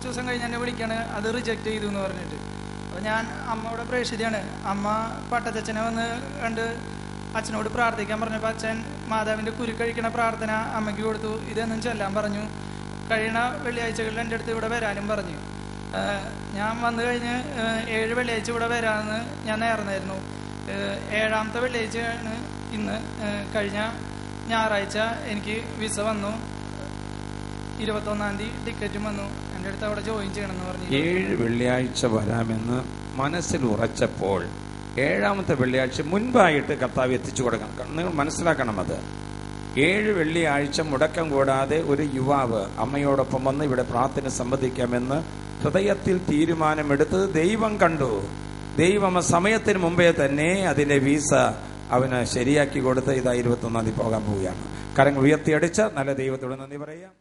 ദിവസം കഴിഞ്ഞ് എന്നെ വിളിക്കുകയാണ്, അത് റിജക്റ്റ് ചെയ്തു എന്ന് പറഞ്ഞിട്ട്. അപ്പോൾ ഞാൻ അമ്മയുടെ പ്രേക്ഷിതയാണ്. അമ്മ പട്ടത്തച്ഛനെ വന്ന് കണ്ട് അച്ഛനോട് പ്രാർത്ഥിക്കാൻ പറഞ്ഞപ്പോൾ അച്ഛൻ മാതാവിൻ്റെ കുരുക്കഴിക്കണ പ്രാർത്ഥന അമ്മയ്ക്ക് കൊടുത്തു. ഇതെന്നും ചൊല്ലാൻ പറഞ്ഞു. കഴിയണ വെള്ളിയാഴ്ചകളിൽ എൻ്റെ അടുത്ത് ഇവിടെ വരാനും പറഞ്ഞു. ഞാൻ വന്നു കഴിഞ്ഞ് 7 വെള്ളിയാഴ്ച ഇവിടെ വരാമെന്ന് ഞാൻ നേർന്നായിരുന്നു. 7-ാമത്തെ വെള്ളിയാഴ്ചയാണ് ഇന്ന്. കഴിഞ്ഞ ഞായറാഴ്ച എനിക്ക് വിസ വന്നു. 21-ാം തീയതി ടിക്കറ്റും വന്നു. എൻ്റെ അടുത്ത് അവിടെ ജോയിൻ ചെയ്യണമെന്ന് പറഞ്ഞു. 7 വെള്ളിയാഴ്ച വരാമെന്ന് മനസ്സിൽ ഉറച്ചപ്പോൾ 7-ാമത്തെ വെള്ളിയാഴ്ച മുൻപായിട്ട് കർത്താവ് എത്തിച്ചു കൊടുക്കണം. നിങ്ങൾ മനസ്സിലാക്കണം, അത് 7 വെള്ളിയാഴ്ച മുടക്കം കൂടാതെ ഒരു യുവാവ് അമ്മയോടൊപ്പം വന്ന് ഇവിടെ പ്രാർത്ഥന സംബന്ധിക്കാമെന്ന് ഹൃദയത്തിൽ തീരുമാനമെടുത്തത് ദൈവം കണ്ടു. ദൈവം സമയത്തിന് മുമ്പേ തന്നെ അതിന്റെ വീസ അവന് ശരിയാക്കി കൊടുത്ത് ഇതാ 21-ാം തീയതി പോകാൻ പോവുകയാണ്. കരങ്ങൾ ഉയർത്തിയടിച്ച് നല്ല ദൈവത്തോട് നന്ദി പറയാം.